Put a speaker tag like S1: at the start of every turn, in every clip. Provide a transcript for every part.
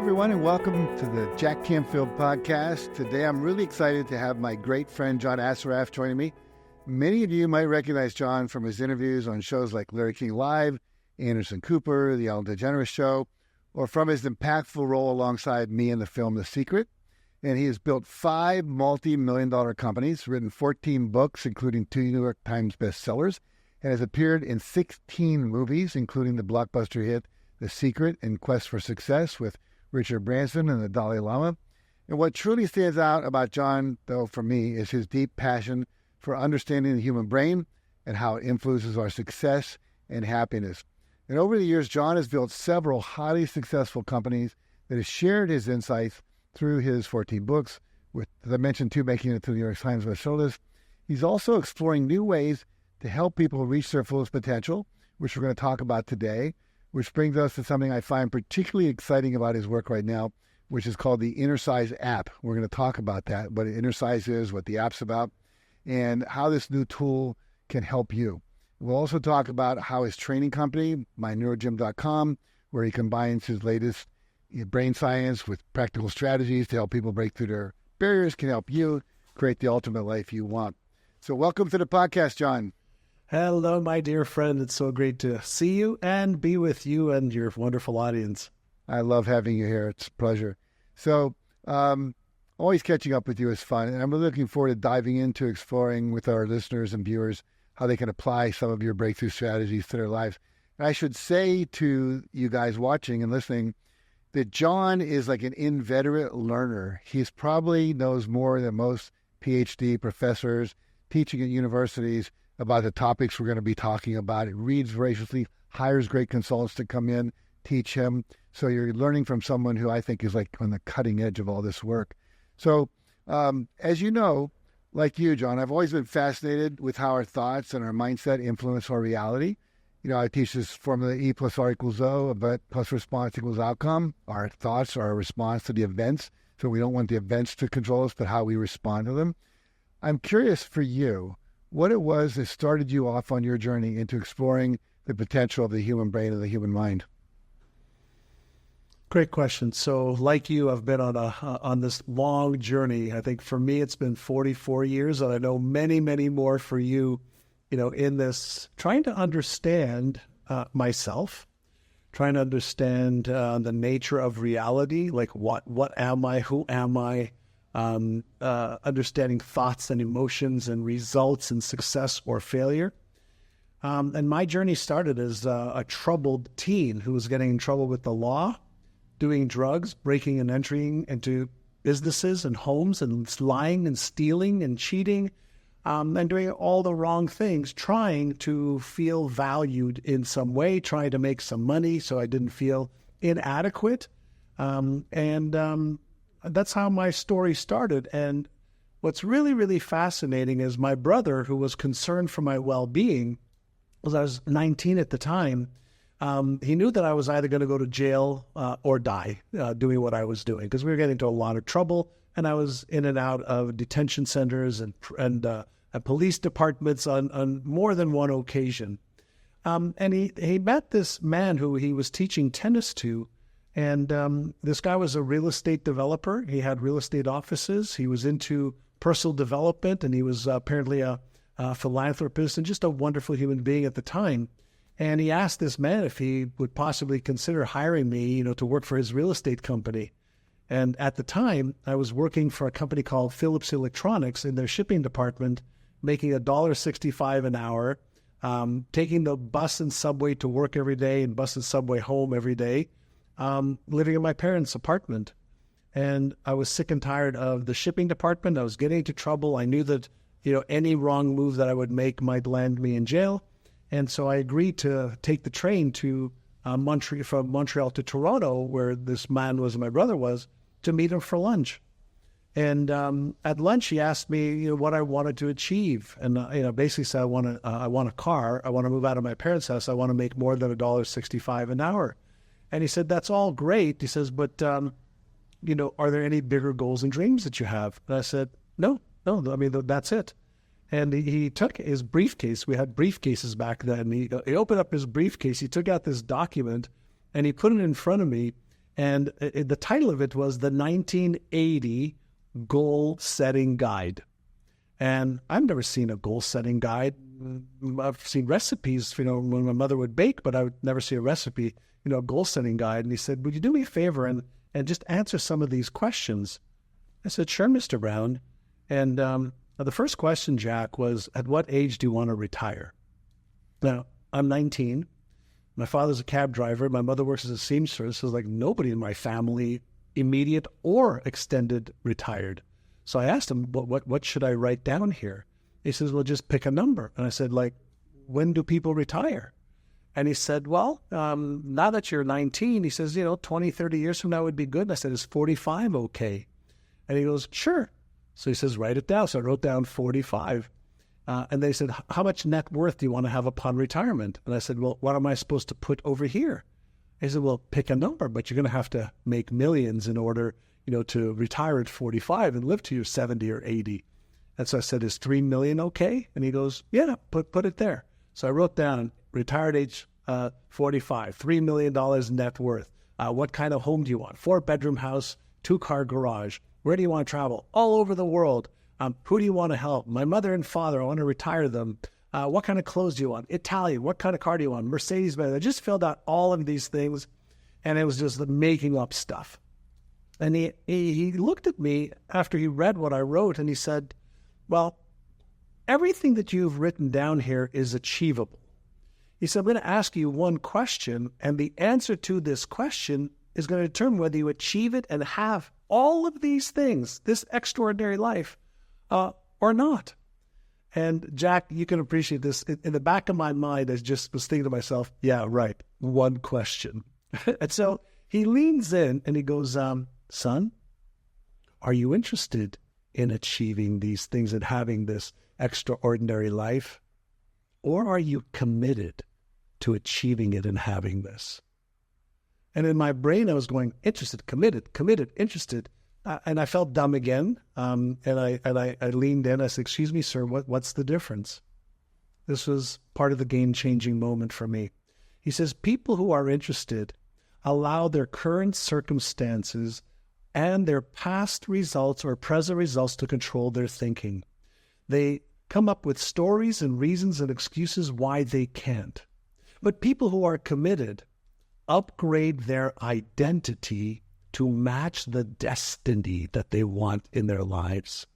S1: everyone, and welcome to the Jack Canfield Podcast. Today, I'm really excited to have my great friend, John Assaraf, joining me. Many of you might recognize John from his interviews on shows like Larry King Live, Anderson Cooper, The Ellen DeGeneres Show, or from his impactful role alongside me in the film The Secret. And he has built 5 multi-million-dollar companies, written 14 books, including 2 New York Times bestsellers, and has appeared in 16 movies, including the blockbuster hit The Secret and Quest for Success with Richard Branson and the Dalai Lama. And what truly stands out about John, though, for me, is his deep passion for understanding the human brain and how it influences our success and happiness. And over the years, John has built several highly successful companies that have shared his insights through his 14 books, with, as I mentioned, 2 making it to the New York Times bestsellers. He's also exploring new ways to help people reach their fullest potential, which we're going to talk about today, which brings us to something I find particularly exciting about his work right now, which is called the Innercise app. We're going to talk about that, what Innercise is, what the app's about, and how this new tool can help you. We'll also talk about how his training company, myneurogym.com, where he combines his latest brain science with practical strategies to help people break through their barriers, can help you create the ultimate life you want. So welcome to the podcast, John.
S2: Hello, my dear friend. It's so great to see you and be with you and your wonderful audience.
S1: I love having you here. It's a pleasure. So always catching up with you is fun, and I'm really looking forward to diving into exploring with our listeners and viewers how they can apply some of your breakthrough strategies to their lives. And I should say to you guys watching and listening that John is like an inveterate learner. He's probably knows more than most PhD professors teaching at universities about the topics we're going to be talking about. He reads voraciously, hires great consultants to come in, teach him. So you're learning from someone who I think is like on the cutting edge of all this work. So as you know, like you, John, I've always been fascinated with how our thoughts and our mindset influence our reality. You know, I teach this formula E plus R equals O, event plus response equals outcome. Our thoughts are a response to the events. So we don't want the events to control us, but how we respond to them. I'm curious for you, what it was that started you off on your journey into exploring the potential of the human brain and the human mind.
S2: Great question. So like you, I've been on this long journey. I think for me, it's been 44 years, and I know many, many more for you, in this, trying to understand myself, trying to understand the nature of reality, like what am I, who am I, understanding thoughts and emotions and results and success or failure. And my journey started as a troubled teen who was getting in trouble with the law, doing drugs, breaking and entering into businesses and homes and lying and stealing and cheating, and doing all the wrong things, trying to feel valued in some way, trying to make some money so I didn't feel inadequate. That's how my story started. And what's really, really fascinating is my brother, who was concerned for my well-being, because I was 19 at the time, he knew that I was either going to go to jail or die doing what I was doing, because we were getting into a lot of trouble, and I was in and out of detention centers and police departments on more than one occasion. And he met this man who he was teaching tennis to. And this guy was a real estate developer. He had real estate offices. He was into personal development, and he was apparently a philanthropist and just a wonderful human being at the time. And he asked this man if he would possibly consider hiring me, to work for his real estate company. And at the time, I was working for a company called Phillips Electronics in their shipping department, making $1.65 an hour, taking the bus and subway to work every day and bus and subway home every day. Living in my parents' apartment. And I was sick and tired of the shipping department. I was getting into trouble. I knew that, any wrong move that I would make might land me in jail. And so I agreed to take the train to from Montreal to Toronto, where this man my brother was, to meet him for lunch. And at lunch, he asked me, what I wanted to achieve. And, basically said, I want a car. I want to move out of my parents' house. I want to make more than $1.65 an hour. And he said, that's all great. He says, but, are there any bigger goals and dreams that you have? And I said, no, that's it. And he took his briefcase. We had briefcases back then. He opened up his briefcase. He took out this document, and he put it in front of me. And the title of it was the 1980 Goal Setting Guide. And I've never seen a goal setting guide. I've seen recipes, when my mother would bake, but I would never see a recipe, a goal setting guide. And he said, would you do me a favor and just answer some of these questions? I said, sure, Mr. Brown. And the first question, Jack, was, at what age do you want to retire? Now, I'm 19. My father's a cab driver. My mother works as a seamstress. So like nobody in my family, immediate or extended, retired. So I asked him, what should I write down here? He says, well, just pick a number. And I said, like, when do people retire? And he said, well, now that you're 19, he says, 20, 30 years from now would be good. And I said, is 45 okay? And he goes, sure. So he says, write it down. So I wrote down 45. And they said, how much net worth do you want to have upon retirement? And I said, well, what am I supposed to put over here? He said, well, pick a number, but you're going to have to make millions in order, to retire at 45 and live to your 70 or 80. And so I said, is 3 million okay? And he goes, yeah, put it there. So I wrote down, retired age 45, $3 million net worth. What kind of home do you want? 4-bedroom house, 2-car garage. Where do you want to travel? All over the world. Who do you want to help? My mother and father, I want to retire them. What kind of clothes do you want? Italian. What kind of car do you want? Mercedes-Benz. I just filled out all of these things, and it was just making up stuff. And he looked at me after he read what I wrote, and he said, well, everything that you've written down here is achievable. He said, I'm going to ask you one question, and the answer to this question is going to determine whether you achieve it and have all of these things, this extraordinary life, or not. And Jack, you can appreciate this. In the back of my mind, I just was thinking to myself, yeah, right, one question. And so he leans in and he goes, son, are you interested in achieving these things and having this extraordinary life? Or are you committed to achieving it and having this? And in my brain, I was going, interested, committed, interested. And I felt dumb again. And I leaned in. I said, excuse me, sir, what's the difference? This was part of the game-changing moment for me. He says, people who are interested allow their current circumstances and their past results or present results to control their thinking. They come up with stories and reasons and excuses why they can't. But people who are committed upgrade their identity to match the destiny that they want in their lives.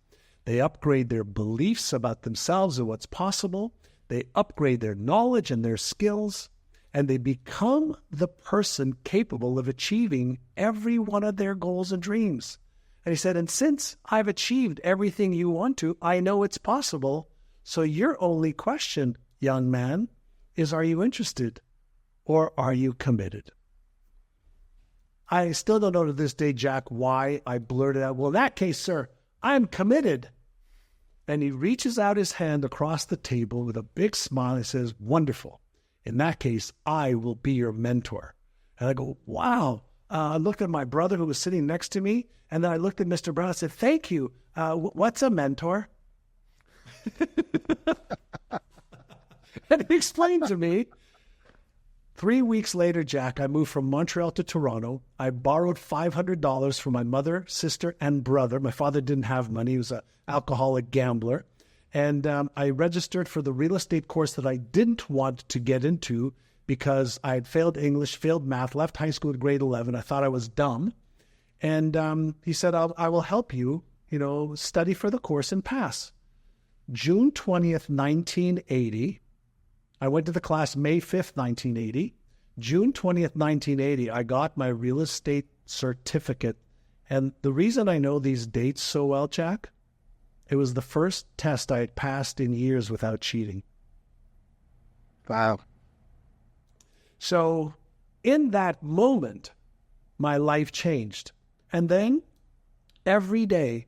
S2: They upgrade their beliefs about themselves and what's possible. They upgrade their knowledge and their skills, and they become the person capable of achieving every one of their goals and dreams. And he said, and since I've achieved everything you want to, I know it's possible. So your only question, young man, is, are you interested or are you committed? I still don't know to this day, Jack, why I blurted out, well, in that case, sir, I'm committed. And he reaches out his hand across the table with a big smile and says, wonderful. In that case, I will be your mentor. And I go, wow. I looked at my brother who was sitting next to me, and then I looked at Mr. Brown and said, thank you. What's a mentor? And he explained to me. 3 weeks later, Jack, I moved from Montreal to Toronto. I borrowed $500 from my mother, sister, and brother. My father didn't have money. He was an alcoholic gambler. And I registered for the real estate course that I didn't want to get into because I had failed English, failed math, left high school at grade 11. I thought I was dumb. And he said, I will help you, study for the course and pass. June 20th, 1980, I went to the class May 5th, 1980. June 20th, 1980, I got my real estate certificate. And the reason I know these dates so well, Jack, it was the first test I had passed in years without cheating.
S1: Wow.
S2: So in that moment, my life changed. And then every day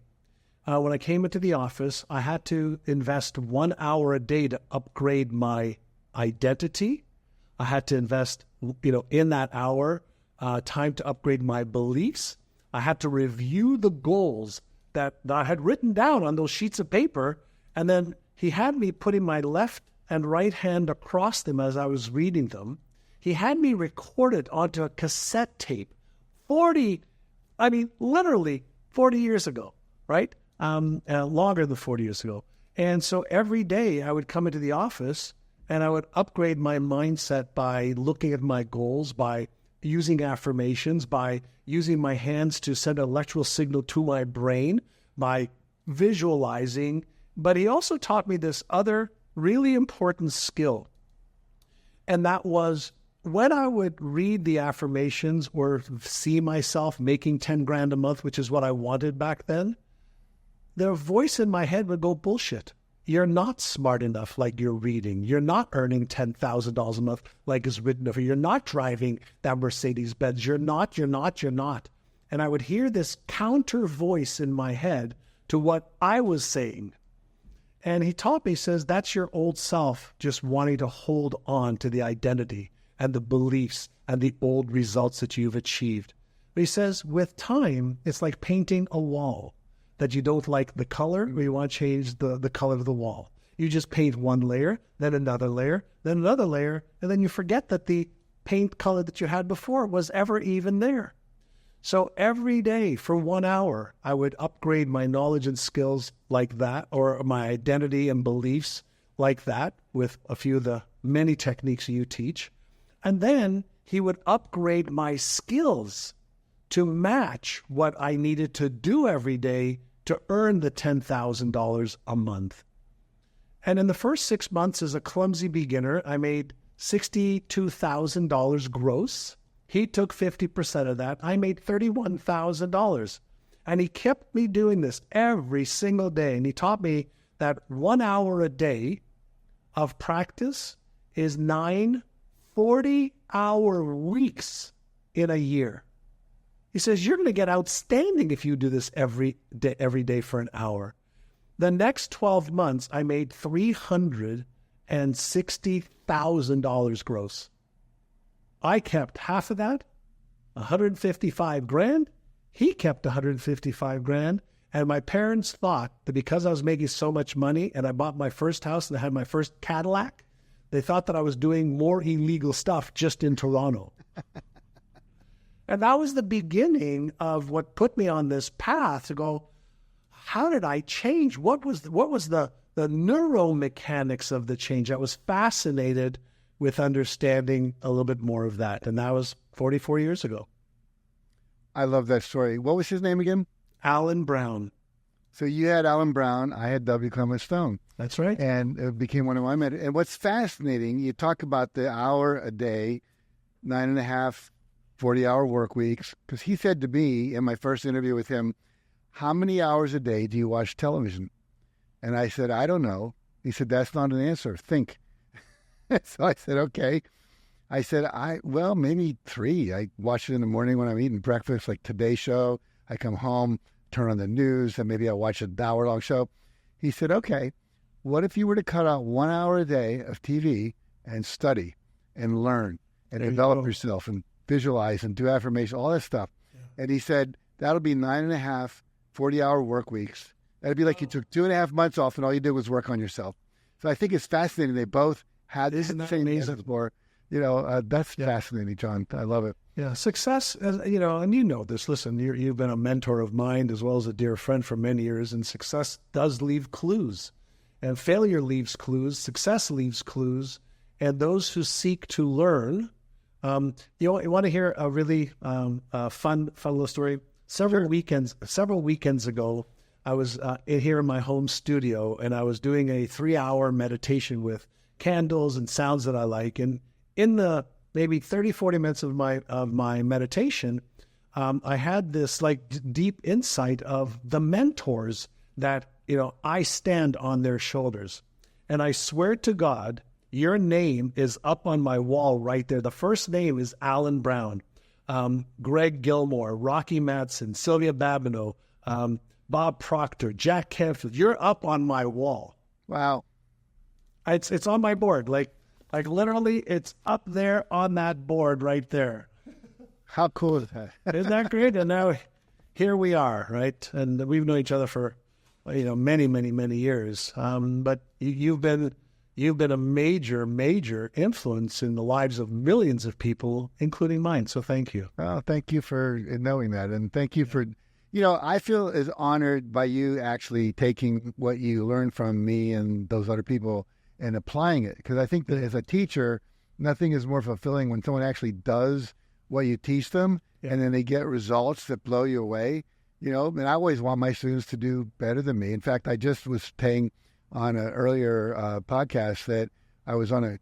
S2: when I came into the office, I had to invest 1 hour a day to upgrade my identity. I had to invest, in that hour, time to upgrade my beliefs. I had to review the goals that I had written down on those sheets of paper. And then he had me putting my left and right hand across them as I was reading them. He had me recorded onto a cassette tape literally 40 years ago, right? Longer than 40 years ago. And so every day I would come into the office and I would upgrade my mindset by looking at my goals, by using affirmations, by using my hands to send an electrical signal to my brain, by visualizing. But he also taught me this other really important skill. And that was when I would read the affirmations or see myself making 10 grand a month, which is what I wanted back then, the voice in my head would go, bullshit. You're not smart enough like you're reading. You're not earning $10,000 a month like is written over. You're not driving that Mercedes-Benz. You're not. And I would hear this counter voice in my head to what I was saying. And he taught me, says, that's your old self just wanting to hold on to the identity and the beliefs and the old results that you've achieved. But he says, with time, it's like painting a wall that you don't like the color, or you want to change the color of the wall. You just paint one layer, then another layer, then another layer, and then you forget that the paint color that you had before was ever even there. So every day for 1 hour, I would upgrade my knowledge and skills like that, or my identity and beliefs like that, with a few of the many techniques you teach. And then he would upgrade my skills to match what I needed to do every day to earn the $10,000 a month. And in the first 6 months as a clumsy beginner, I made $62,000 gross. He took 50% of that. I made $31,000. And he kept me doing this every single day. And he taught me that 1 hour a day of practice is 9 40-hour weeks in a year. He says, you're going to get outstanding if you do this every day for an hour. The next 12 months, I made $360,000 gross. I kept half of that, 155 grand. He kept 155 grand. And my parents thought that because I was making so much money and I bought my first house and I had my first Cadillac, they thought that I was doing more illegal stuff just in Toronto. And that was the beginning of what put me on this path to go, how did I change? What was the neuromechanics of the change? I was fascinated with understanding a little bit more of that. And that was 44 years ago.
S1: I love that story. What was his name again?
S2: Alan Brown.
S1: So you had Alan Brown. I had W. Clement Stone.
S2: That's right.
S1: And it became one of my mentors. And what's fascinating, you talk about the hour a day, 9.5, 40-hour work weeks, because he said to me in my first interview with him, how many hours a day do you watch television? And I said, I don't know. He said, that's not an answer. Think. So I said, okay. I said, maybe 3. I watch it in the morning when I'm eating breakfast, like Today's Show. I come home, turn on the news, and maybe I watch an hour-long show. He said, okay, what if you were to cut out 1 hour a day of TV and study and learn and develop yourself and visualize and do affirmation, all that stuff. Yeah. And he said, that'll be 9.5, 40-hour work weeks. That'd be like you took 2.5 months off and all you did was work on yourself. So I think it's fascinating. They both had the same answer for, that's fascinating, John. I love it.
S2: Yeah. Success, and you know this, listen, you've been a mentor of mine as well as a dear friend for many years, and success does leave clues. And failure leaves clues. Success leaves clues. And those who seek to learn, you want to hear a really fun little story? Several weekends ago, I was here in my home studio, and I was doing a 3-hour meditation with candles and sounds that I like. And in the maybe 30, 40 minutes of my meditation, I had this deep insight of the mentors that, I stand on their shoulders. And I swear to God, your name is up on my wall right there. The first name is Alan Brown, Greg Gilmore, Rocky Madsen, Sylvia Babineau, Bob Proctor, Jack Canfield. You're up on my wall.
S1: Wow.
S2: It's on my board. Like literally, it's up there on that board right there.
S1: How cool is that?
S2: Isn't that great? And now here we are, right? And we've known each other for, many, many, many years. But you've been you've been a major, major influence in the lives of millions of people, including mine. So thank you.
S1: Oh, thank you for knowing that. And thank you for, I feel as honored by you actually taking what you learned from me and those other people and applying it. Because I think that as a teacher, nothing is more fulfilling when someone actually does what you teach them and then they get results that blow you away. And I always want my students to do better than me. In fact, I just was saying on an earlier podcast that I was on a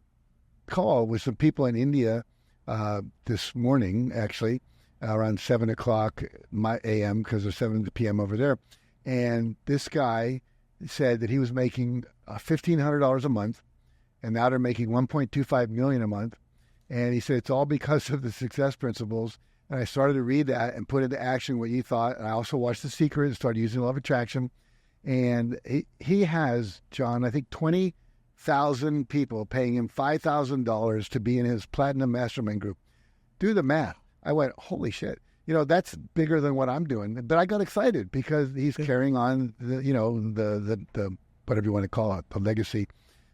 S1: call with some people in India this morning, actually, around 7 o'clock a.m. because it's 7 p.m. over there. And this guy said that he was making $1,500 a month, and now they're making $1.25 million a month. And he said it's all because of the success principles. And I started to read that and put into action what you thought. And I also watched The Secret and started using Law of Attraction. And he has, John, I think 20,000 people paying him $5,000 to be in his Platinum Mastermind group. Do the math. I went, holy shit. That's bigger than what I'm doing. But I got excited because he's carrying on the whatever you want to call it, the legacy.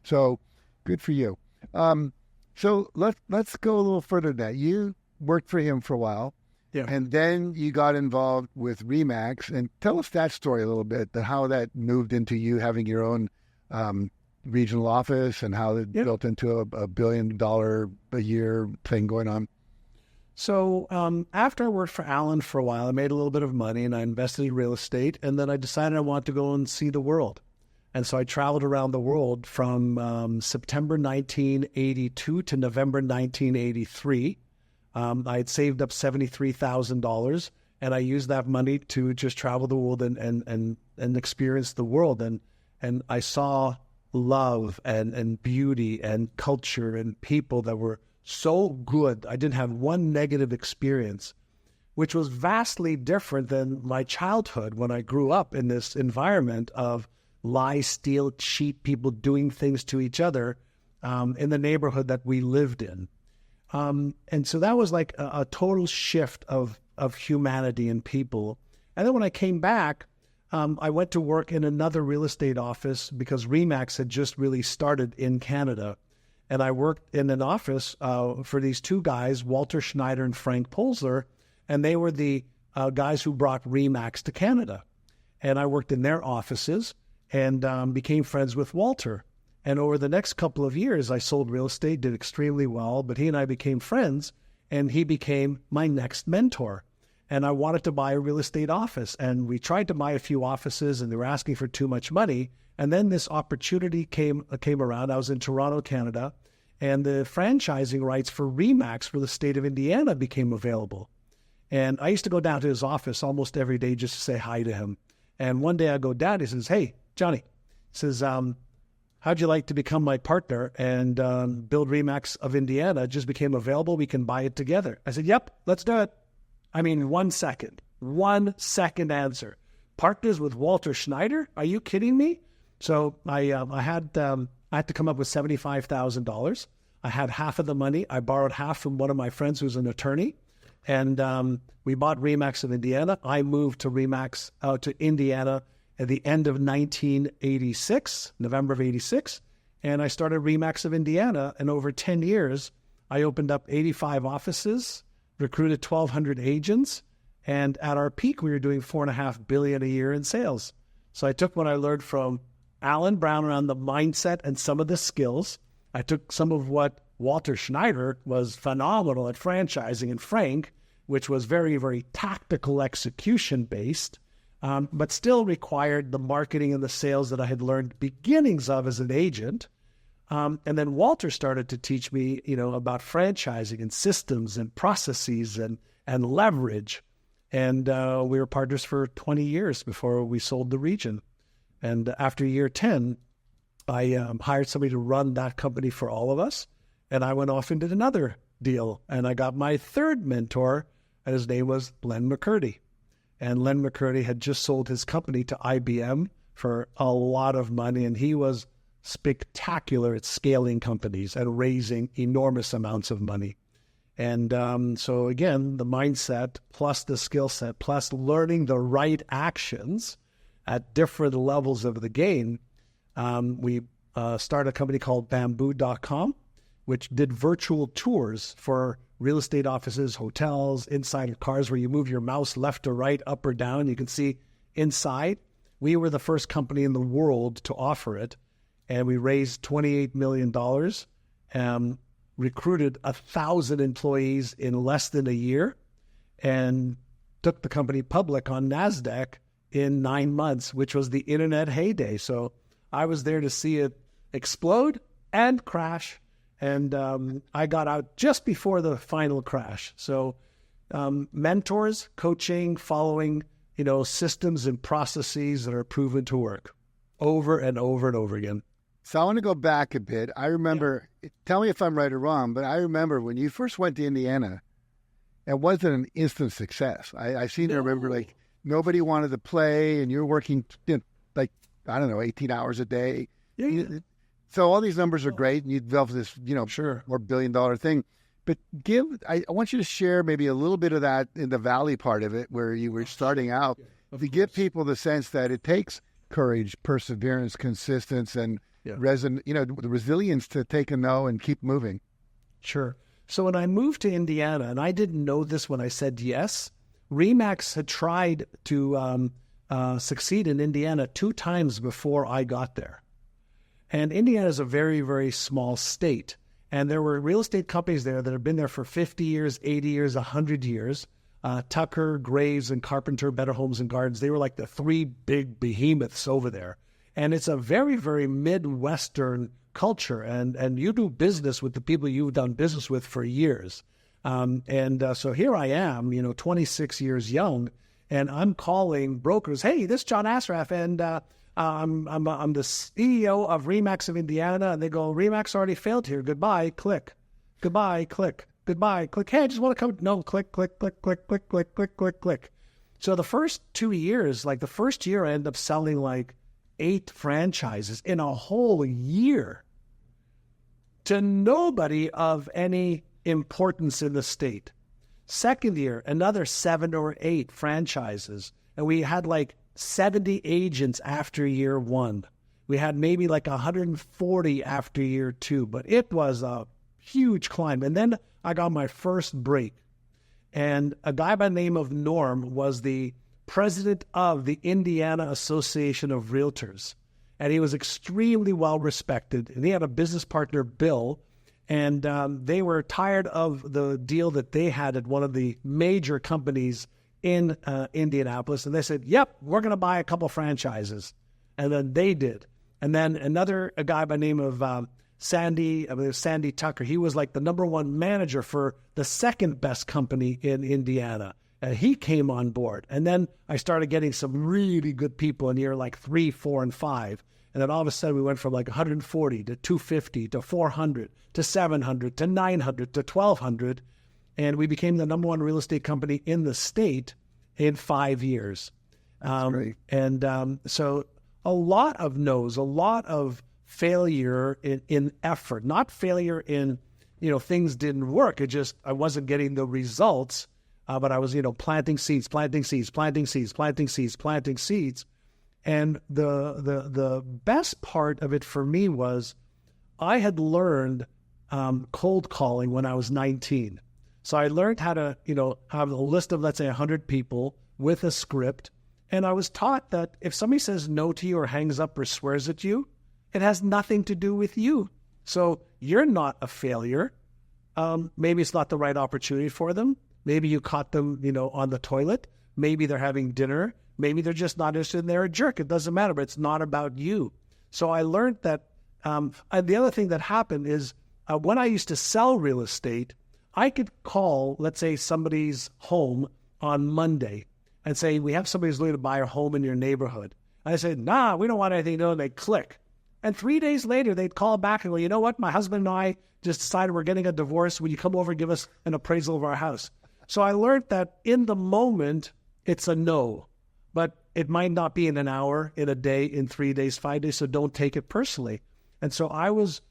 S1: So good for you. So let's go a little further than that. You worked for him for a while.
S2: Yeah.
S1: And then you got involved with Remax. And tell us that story a little bit, how that moved into you having your own regional office and how it built into a $1 billion a year thing going on.
S2: So after I worked for Alan for a while, I made a little bit of money and I invested in real estate. And then I decided I wanted to go and see the world. And so I traveled around the world from September 1982 to November 1983. I had saved up $73,000, and I used that money to just travel the world and experience the world. And I saw love and beauty and culture and people that were so good. I didn't have one negative experience, which was vastly different than my childhood when I grew up in this environment of lie, steal, cheat, people doing things to each other in the neighborhood that we lived in. And so that was like a total shift of humanity and people. And then when I came back, I went to work in another real estate office because Remax had just really started in Canada. And I worked in an office for these two guys, Walter Schneider and Frank Polzler, and they were the guys who brought Remax to Canada. And I worked in their offices and became friends with Walter. And over the next couple of years, I sold real estate, did extremely well, but he and I became friends, and he became my next mentor. And I wanted to buy a real estate office, and we tried to buy a few offices, and they were asking for too much money. And then this opportunity came around. I was in Toronto, Canada, and the franchising rights for Remax for the state of Indiana became available. And I used to go down to his office almost every day just to say hi to him. And one day I go down, he says, "Hey, Johnny," he says, "how'd you like to become my partner and build Remax of Indiana? It just became available. We can buy it together." I said, "Yep, let's do it." I mean, 1 second answer. Partners with Walter Schneider? Are you kidding me? So I had to come up with $75,000. I had half of the money. I borrowed half from one of my friends who's an attorney. And we bought Remax of Indiana. I moved to Indiana at the end of 1986, November of 86. And I started Remax of Indiana. And over 10 years, I opened up 85 offices, recruited 1,200 agents. And at our peak, we were doing $4.5 billion a year in sales. So I took what I learned from Alan Brown around the mindset and some of the skills. I took some of what Walter Schneider was phenomenal at franchising, and Frank, which was very, very tactical execution based, but still required the marketing and the sales that I had learned beginnings of as an agent. And then Walter started to teach me, about franchising and systems and processes and leverage. And we were partners for 20 years before we sold the region. And after year 10, I hired somebody to run that company for all of us. And I went off and did another deal. And I got my third mentor, and his name was Len McCurdy. And Len McCurdy had just sold his company to IBM for a lot of money. And he was spectacular at scaling companies and raising enormous amounts of money. And so again, the mindset plus the skill set plus learning the right actions at different levels of the game, we started a company called bamboo.com, which did virtual tours for real estate offices, hotels, inside cars where you move your mouse left or right, up or down. You can see inside. We were the first company in the world to offer it, and we raised $28 million, recruited 1,000 employees in less than a year, and took the company public on NASDAQ in 9 months, which was the internet heyday. So I was there to see it explode and crash. And I got out just before the final crash. So mentors, coaching, following, systems and processes that are proven to work over and over and over again.
S1: So I want to go back a bit. I remember, tell me if I'm right or wrong, but I remember when you first went to Indiana, it wasn't an instant success. I seem to remember like nobody wanted to play and you're working 18 hours a day.
S2: Yeah.
S1: So all these numbers are great, and you develop this,
S2: Sure,
S1: more billion-dollar thing. But I want you to share maybe a little bit of that in the valley part of it, where you were starting out, to give people the sense that it takes courage, perseverance, consistency, and the resilience to take a no and keep moving.
S2: Sure. So when I moved to Indiana, and I didn't know this when I said yes, RE/MAX had tried to succeed in Indiana 2 times before I got there. And Indiana is a very, very small state. And there were real estate companies there that have been there for 50 years, 80 years, 100 years. Tucker, Graves, and Carpenter, Better Homes and Gardens, they were like the 3 big behemoths over there. And it's a very, very Midwestern culture. And you do business with the people you've done business with for years. So here I am, 26 years young, and I'm calling brokers, hey, this is John Assaraf, and I'm the CEO of RE/MAX of Indiana. And they go, RE/MAX already failed here. Goodbye, click. Goodbye, click. Goodbye, click. Hey, I just want to come. No, click, click, click, click, click, click, click, click, click. So the first 2 years, like the first year, I ended up selling like 8 franchises in a whole year to nobody of any importance in the state. Second year, another 7 or 8 franchises. And we had like 70 agents after year 1. We had maybe like 140 after year 2, but it was a huge climb. And then I got my first break. And a guy by the name of Norm was the president of the Indiana Association of Realtors. And he was extremely well respected. And he had a business partner, Bill, and they were tired of the deal that they had at one of the major companies in Indianapolis. And they said, yep, we're going to buy a couple franchises. And then they did. And then a guy by the name of Sandy Tucker, he was like the #1 manager for the second best company in Indiana. And he came on board. And then I started getting some really good people in year like 3, 4, and 5. And then all of a sudden we went from like 140 to 250 to 400 to 700 to 900 to 1,200. And we became the #1 real estate company in the state in 5 years. So a lot of no's, a lot of failure in effort, not failure in, things didn't work. It just, I wasn't getting the results, but I was, planting seeds. And the best part of it for me was I had learned cold calling when I was 19. So I learned how to, have a list of, let's say, 100 people with a script. And I was taught that if somebody says no to you or hangs up or swears at you, it has nothing to do with you. So you're not a failure. Maybe it's not the right opportunity for them. Maybe you caught them, on the toilet. Maybe they're having dinner. Maybe they're just not interested and they're a jerk. It doesn't matter, but it's not about you. So I learned that. And the other thing that happened is when I used to sell real estate, I could call, let's say, somebody's home on Monday and say, we have somebody who's looking to buy a home in your neighborhood. And I said, nah, we don't want anything to do. And they click. And 3 days later, they'd call back and go, you know what? My husband and I just decided we're getting a divorce. Will you come over and give us an appraisal of our house? So I learned that in the moment, it's a no. But it might not be in an hour, in a day, in 3 days, 5 days. So don't take it personally. And so I was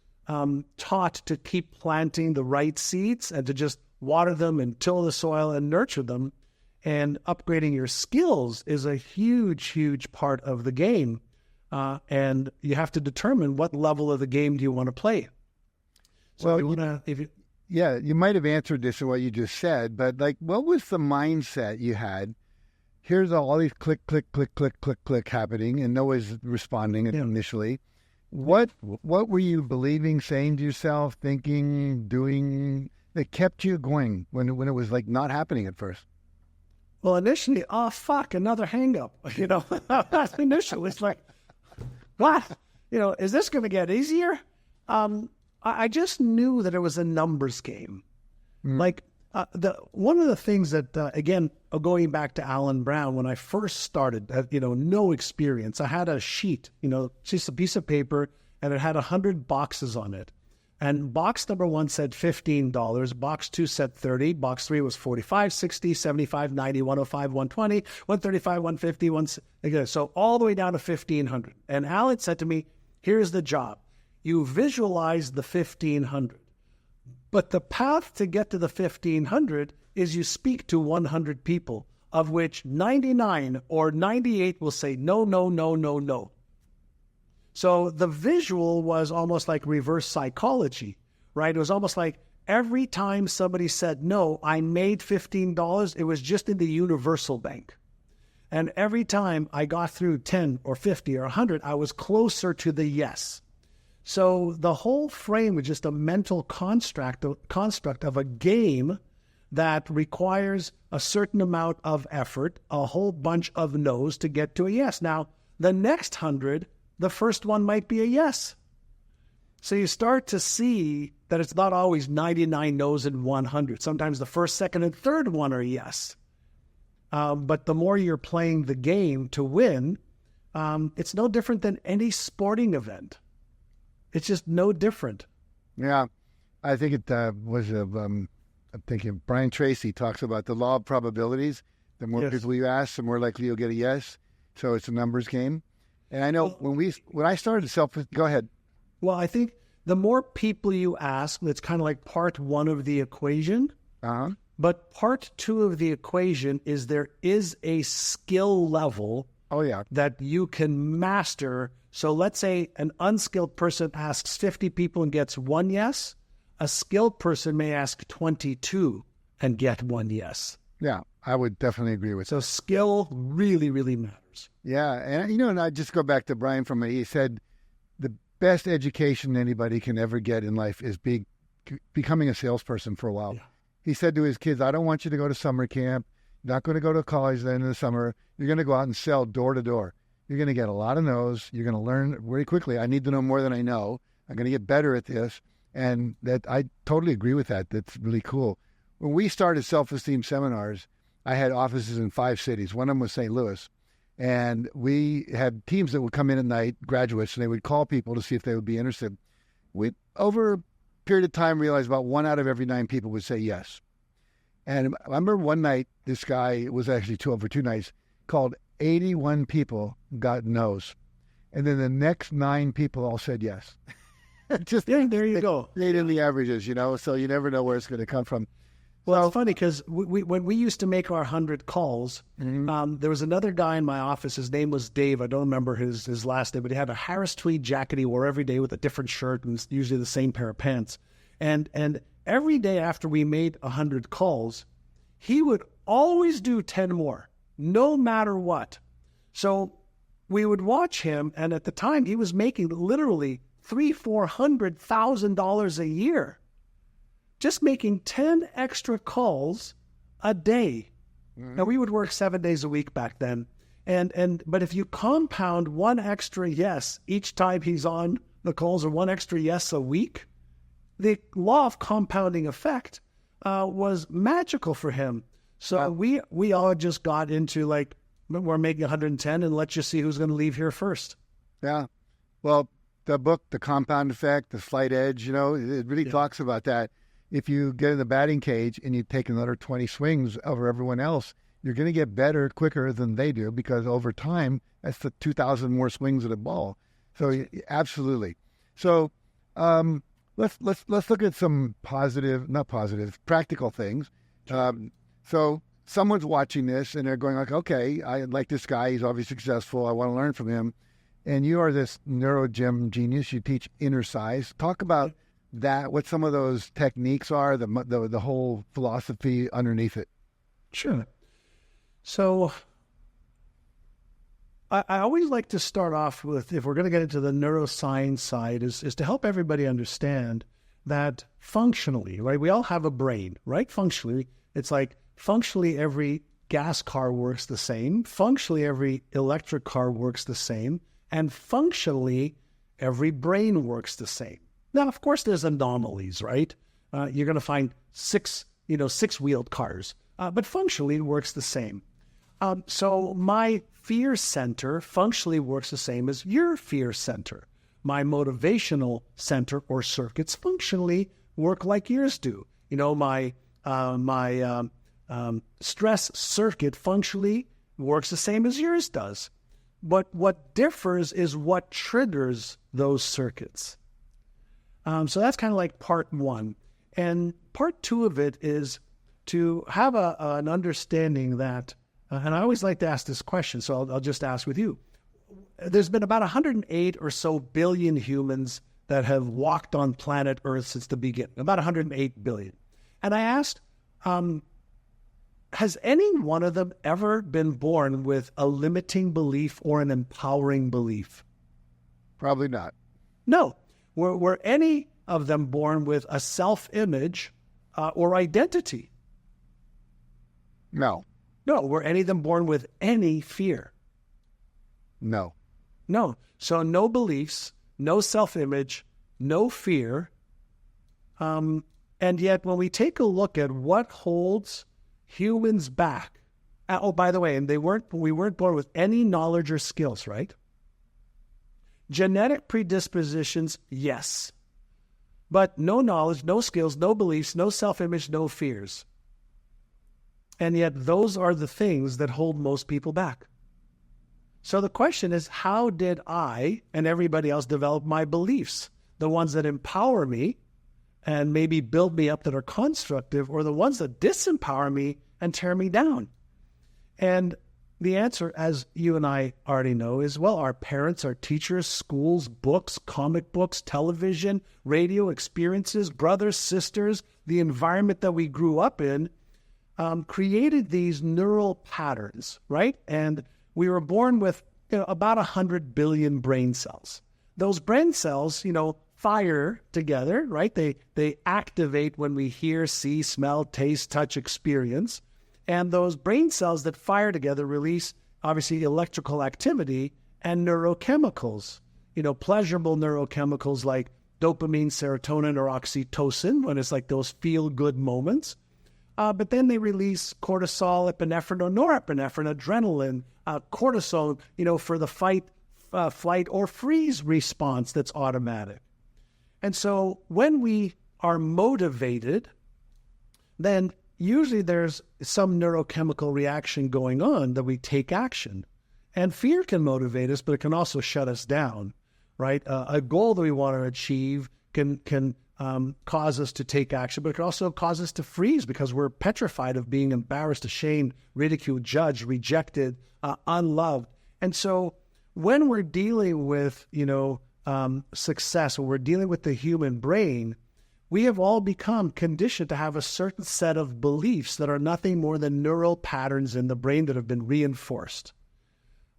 S2: taught to keep planting the right seeds and to just water them and till the soil and nurture them. And upgrading your skills is a huge, huge part of the game. and you have to determine what level of the game do you want to play. So
S1: you might have answered this in what you just said, but like, what was the mindset you had? Here's all these click, click, click, click, click, click happening, and nobody's responding initially. What were you believing, saying to yourself, thinking, doing that kept you going when it was like not happening at first?
S2: Well, initially, another hang up. Initially, it's like, what? Is this going to get easier? I just knew that it was a numbers game. Like one of the things that, again, going back to Alan Brown, when I first started, no experience. I had a sheet, just a piece of paper, and it had 100 boxes on it. And box number 1 said $15. Box 2 said $30. Box 3 was $45, $60, $75, $90, $105, $120, $135, $150, $160. So all the way down to $1,500. And Alan said to me, here's the job. You visualize the 1,500. But the path to get to the 1,500 is you speak to 100 people, of which 99 or 98 will say no, no, no, no, no. So the visual was almost like reverse psychology, right? It was almost like every time somebody said no, I made $15, it was just in the universal bank. And every time I got through 10 or 50 or 100, I was closer to the yes. So the whole frame was just a mental construct of a game that requires a certain amount of effort, a whole bunch of no's to get to a yes. Now, the next 100, the first one might be a yes. So you start to see that it's not always 99 no's and 100. Sometimes the first, second, and third one are yes. But the more you're playing the game to win, it's no different than any sporting event. It's just no different.
S1: Yeah. I think it was, I'm thinking Brian Tracy talks about the law of probabilities. The more people you ask, the more likely you'll get a yes. So it's a numbers game. And I know when I started go ahead.
S2: Well, I think the more people you ask, that's kind of like part 1 of the equation.
S1: Uh-huh.
S2: But part 2 of the equation is there is a skill level that you can master. So let's say an unskilled person asks 50 people and gets 1 yes. A skilled person may ask 22 and get 1 yes.
S1: Yeah, I would definitely agree with that.
S2: So skill really, really matters.
S1: Yeah, and I just go back to Brian he said the best education anybody can ever get in life is becoming a salesperson for a while. Yeah. He said to his kids, I don't want you to go to summer camp. You're not going to go to college then in the summer. You're going to go out and sell door to door. You're going to get a lot of no's. You're going to learn very quickly. I need to know more than I know. I'm going to get better at this. And that I totally agree with that. That's really cool. When we started self-esteem seminars, I had offices in 5 cities. One of them was St. Louis. And we had teams that would come in at night, graduates, and they would call people to see if they would be interested. We, over a period of time, realized about 1 out of every 9 people would say yes. And I remember one night, this guy, it was actually 2 over 2 nights, called 81 people got no's. And then the next 9 people all said yes.
S2: There you go.
S1: Stayed in the averages, so you never know where it's going to come from.
S2: Well, it's funny because when we used to make our 100 calls, there was another guy in my office. His name was Dave. I don't remember his last name, but he had a Harris tweed jacket he wore every day with a different shirt and usually the same pair of pants. And every day after we made 100 calls, he would always do 10 more, no matter what. So we would watch him, and at the time he was making literally $300,000-$400,000 a year. Just making 10 extra calls a day. Now, we would work 7 days a week back then. But if you compound 1 extra yes each time he's on the calls or 1 extra yes a week, the law of compounding effect was magical for him. So we all just got into like, we're making 110 and let's just see who's going to leave here first.
S1: Yeah. Well, the book, The Compound Effect, The Slight Edge, it really talks about that. If you get in the batting cage and you take another 20 swings over everyone else, you're going to get better quicker than they do because over time, that's the 2,000 more swings at a ball. So absolutely. So let's look at some practical things. So someone's watching this and they're going like, okay, I like this guy. He's obviously successful. I want to learn from him. And you are this neurogym genius. You teach Innercise. Talk about that, what some of those techniques are, the whole philosophy underneath it.
S2: Sure. So I always like to start off with, if we're going to get into the neuroscience side, is to help everybody understand that functionally, right? We all have a brain, right? Functionally, it's like functionally every gas car works the same. Functionally, every electric car works the same. And functionally, every brain works the same. Now, of course, there's anomalies, right? You're going to find six-wheeled cars, but functionally it works the same. So my fear center functionally works the same as your fear center. My motivational center or circuits functionally work like yours do. My stress circuit functionally works the same as yours does. But what differs is what triggers those circuits. So that's kind of like part one. And part two of it is to have an understanding that, and I always like to ask this question, so I'll just ask with you. There's been about 108 or so billion humans that have walked on planet Earth since the beginning, about 108 billion. And I asked, has any one of them ever been born with a limiting belief or an empowering belief?
S1: Probably not.
S2: No. Were any of them born with a self-image or identity?
S1: No.
S2: No. Were any of them born with any fear?
S1: No.
S2: No. So no beliefs, no self-image, no fear. And yet when we take a look at what holds humans back, oh, by the way, and we weren't born with any knowledge or skills, right? Genetic predispositions, yes. But no knowledge, no skills, no beliefs, no self-image, no fears. And yet those are the things that hold most people back. So the question is, how did I and everybody else develop my beliefs? The ones that empower me and maybe build me up that are constructive, or the ones that disempower me and tear me down? And the answer, as you and I already know, is, well, our parents, our teachers, schools, books, comic books, television, radio, experiences, brothers, sisters, the environment that we grew up in, created these neural patterns, right? And we were born with about 100 billion brain cells. Those brain cells, fire together, right? They activate when we hear, see, smell, taste, touch, experience. And those brain cells that fire together release, obviously, electrical activity and neurochemicals, pleasurable neurochemicals like dopamine, serotonin, or oxytocin, when it's like those feel-good moments. But then they release cortisol, epinephrine, or norepinephrine, adrenaline, cortisol, for the fight, flight, or freeze response that's automatic. And so when we are motivated, then usually there's some neurochemical reaction going on that we take action. And fear can motivate us, but it can also shut us down, right? A goal that we want to achieve can cause us to take action, but it can also cause us to freeze because we're petrified of being embarrassed, ashamed, ridiculed, judged, rejected, unloved. And so when we're dealing with, success, or we're dealing with the human brain, we have all become conditioned to have a certain set of beliefs that are nothing more than neural patterns in the brain that have been reinforced.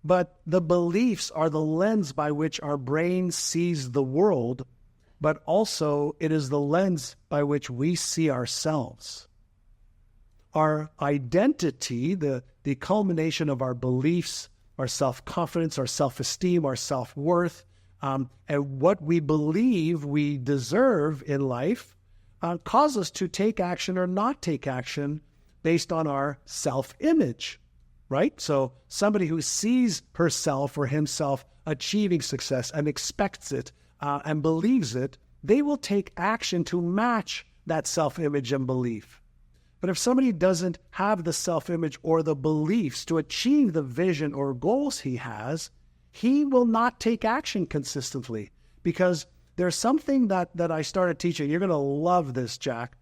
S2: But the beliefs are the lens by which our brain sees the world, but also it is the lens by which we see ourselves. Our identity, the culmination of our beliefs, our self-confidence, our self-esteem, our self-worth, and what we believe we deserve in life, cause us to take action or not take action based on our self-image, right? So somebody who sees herself or himself achieving success and expects it and believes it, they will take action to match that self-image and belief. But if somebody doesn't have the self-image or the beliefs to achieve the vision or goals he has, he will not take action consistently, because there's something that I started teaching. You're going to love this, Jack.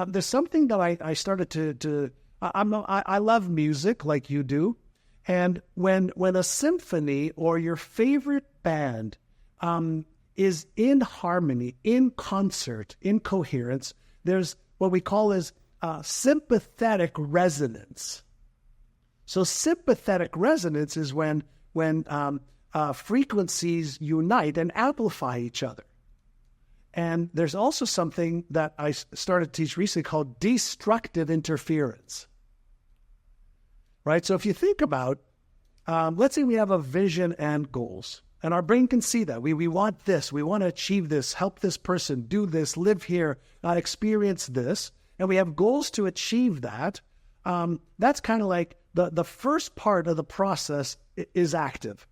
S2: There's something that I started to I love music like you do. And when a symphony or your favorite band is in harmony, in concert, in coherence, there's what we call is sympathetic resonance. So sympathetic resonance is when frequencies unite and amplify each other. And there's also something that I started to teach recently called destructive interference. Right? So if you think about, let's say we have a vision and goals, and our brain can see that. We want this, we want to achieve this, help this person, do this, live here, experience this, and we have goals to achieve that. That's kind of like the first part of the process is active.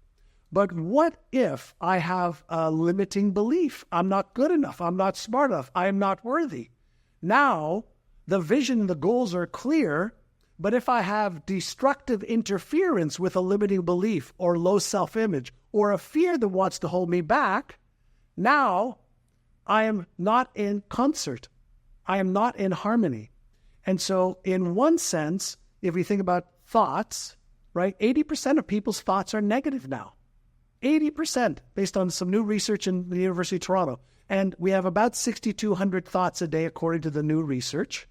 S2: But what if I have a limiting belief? I'm not good enough. I'm not smart enough. I am not worthy. Now, the vision and the goals are clear, but if I have destructive interference with a limiting belief or low self-image or a fear that wants to hold me back, now I am not in concert. I am not in harmony. And so in one sense, if we think about thoughts, right, 80% of people's thoughts are negative now. 80% based on some new research in the University of Toronto. And we have about 6,200 thoughts a day according to the new research.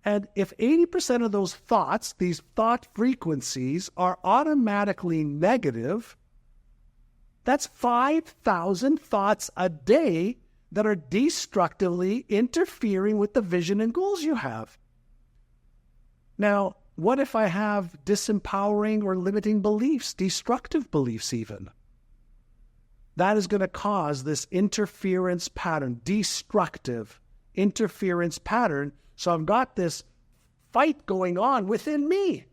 S2: And if 80% of those thoughts, these thought frequencies, are automatically negative, that's 5,000 thoughts a day that are destructively interfering with the vision and goals you have. Now, what if I have disempowering or limiting beliefs, destructive beliefs even? That is going to cause this interference pattern, destructive interference pattern. So I've got this fight going on within me.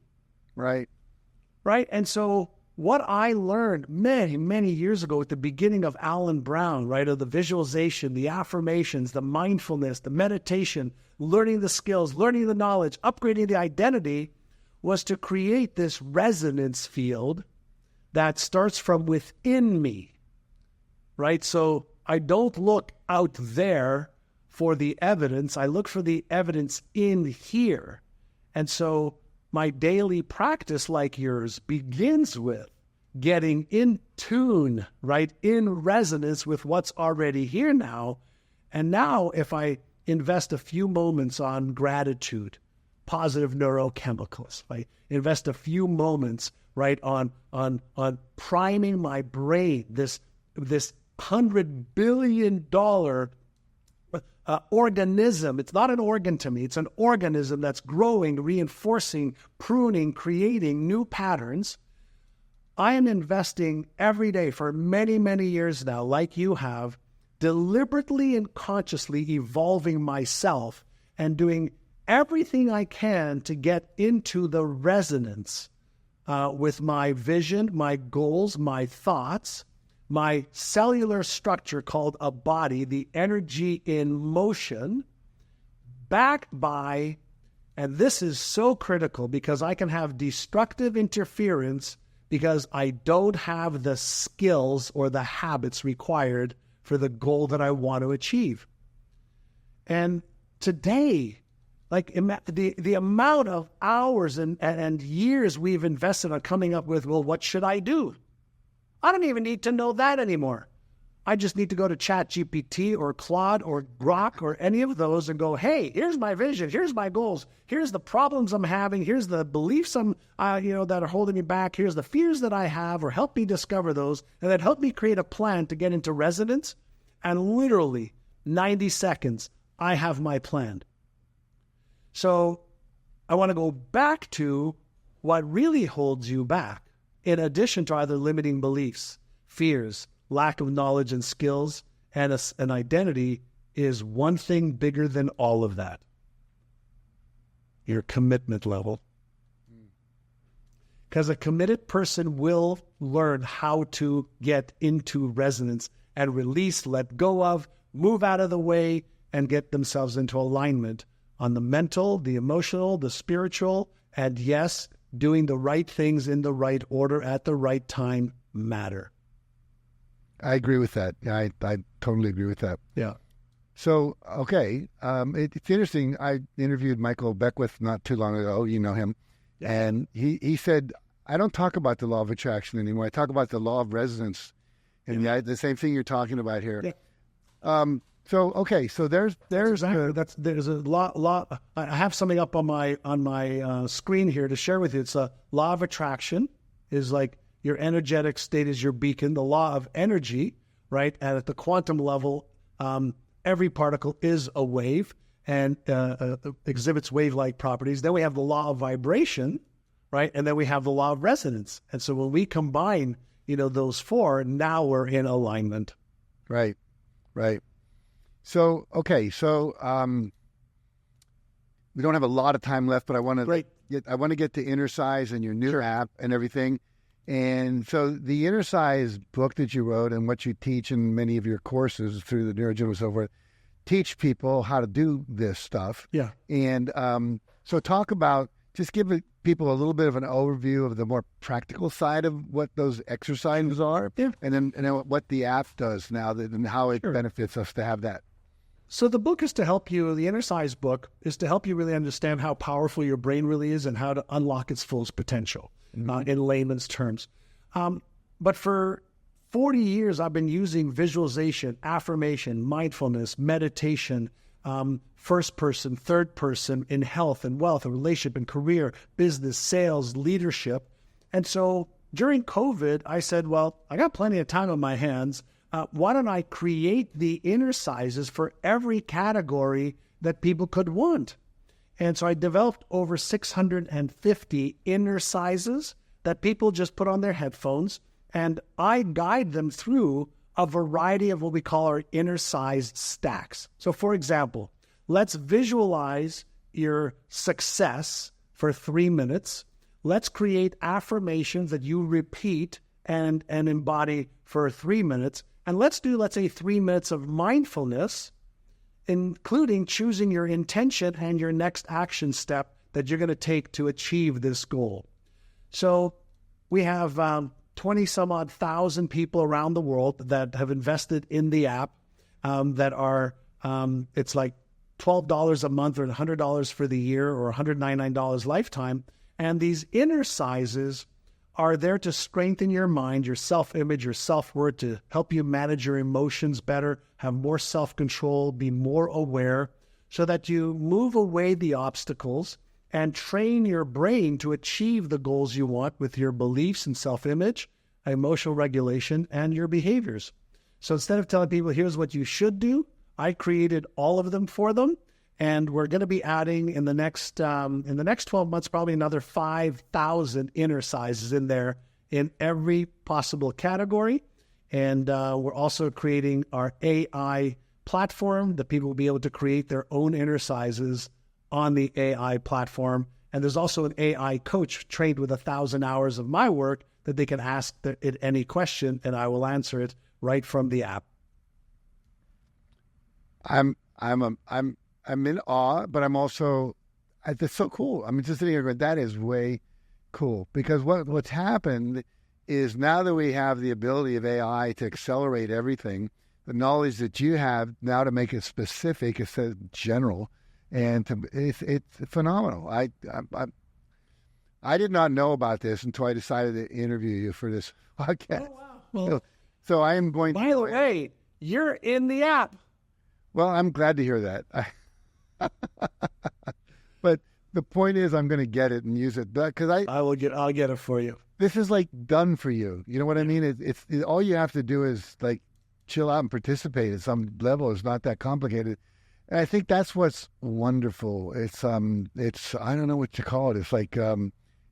S1: Right.
S2: Right? And so what I learned many, many years ago at the beginning of Alan Brown, right, of the visualization, the affirmations, the mindfulness, the meditation, learning the skills, learning the knowledge, upgrading the identity, was to create this resonance field that starts from within me, right? So I don't look out there for the evidence. I look for the evidence in here. And so my daily practice, like yours, begins with getting in tune, right, in resonance with what's already here now. And now if I invest a few moments on gratitude, positive neurochemicals, right, invest a few moments, right, on priming my brain, this $100 billion organism. It's not an organ to me. It's an organism that's growing, reinforcing, pruning, creating new patterns. I am investing every day for many, many years now, like you have, deliberately and consciously evolving myself and doing everything I can to get into the resonance with my vision, my goals, my thoughts, my cellular structure called a body, the energy in motion, backed by, and this is so critical because I can have destructive interference because I don't have the skills or the habits required for the goal that I want to achieve. And today, like the amount of hours and years we've invested on coming up with, well, what should I do? I don't even need to know that anymore. I just need to go to ChatGPT or Claude or Grok or any of those and go, hey, here's my vision, here's my goals, here's the problems I'm having, here's the beliefs that are holding me back, here's the fears that I have, or help me discover those, and then help me create a plan to get into resonance. And literally 90 seconds, I have my plan. So I want to go back to what really holds you back, in addition to either limiting beliefs, fears, lack of knowledge and skills, and an identity, is one thing bigger than all of that: your commitment level. Because a committed person will learn how to get into resonance and release, let go of, move out of the way, and get themselves into alignment on the mental, the emotional, the spiritual, and yes, doing the right things in the right order at the right time matter.
S1: I agree with that. I totally agree with that.
S2: Yeah.
S1: So, okay. It's interesting. I interviewed Michael Beckwith not too long ago. You know him. Yeah. And he said, I don't talk about the law of attraction anymore. I talk about the law of resonance. And the same thing you're talking about here.
S2: Yeah.
S1: So there's
S2: exactly. There's a lot. I have something up on my screen here to share with you. It's a law of attraction. Is like your energetic state is your beacon. The law of energy, right? And at the quantum level, every particle is a wave and exhibits wave-like properties. Then we have the law of vibration, right? And then we have the law of resonance. And so when we combine, those four, now we're in alignment.
S1: Right. So, okay. So, we don't have a lot of time left, but I want to get to Innercise and your new app and everything. And so the Innercise book that you wrote and what you teach in many of your courses through the Neurogym and so forth, teach people how to do this stuff.
S2: Yeah.
S1: And so just give people a little bit of an overview of the more practical side of what those exercises are.
S2: Yeah.
S1: And then what the app does now and how it benefits us to have that.
S2: So the book is to help you, the Innercise book is to help you really understand how powerful your brain really is and how to unlock its full potential, in layman's terms. But for 40 years, I've been using visualization, affirmation, mindfulness, meditation, first person, third person in health and wealth and relationship and career, business, sales, leadership. And so during COVID, I said, well, I got plenty of time on my hands. Why don't I create the Innercises for every category that people could want? And so I developed over 650 Innercises that people just put on their headphones, and I guide them through a variety of what we call our Innercise stacks. So for example, let's visualize your success for 3 minutes. Let's create affirmations that you repeat and embody for 3 minutes. And let's say 3 minutes of mindfulness, including choosing your intention and your next action step that you're going to take to achieve this goal. So we have 20 some odd thousand people around the world that have invested in the app that are, it's like $12 a month or $100 for the year or $199 lifetime. And these Innercises are there to strengthen your mind, your self-image, your self-worth, to help you manage your emotions better, have more self-control, be more aware, so that you move away the obstacles and train your brain to achieve the goals you want with your beliefs and self-image, emotional regulation, and your behaviors. So instead of telling people, here's what you should do, I created all of them for them. And we're going to be adding in the next 12 months, probably another 5,000 Innercises in there in every possible category. And we're also creating our AI platform that people will be able to create their own Innercises on the AI platform. And there's also an AI coach trained with 1,000 hours of my work that they can ask it any question, and I will answer it right from the app.
S1: I'm in awe, but I'm also, it's so cool. I'm just sitting here going, that is way cool. Because what's happened is now that we have the ability of AI to accelerate everything, the knowledge that you have now to make it specific instead of general, and it's phenomenal. I did not know about this until I decided to interview you for this podcast.
S2: Oh, wow. Well,
S1: so I am going.
S2: By the way, you're in the app.
S1: Well, I'm glad to hear that. But the point is, I'm going to get it and use it because
S2: I'll get it for you.
S1: This is like done for you. You know what I mean? It's all you have to do is like chill out and participate at some level. It's not that complicated, and I think that's what's wonderful. It's I don't know what to call it. It's like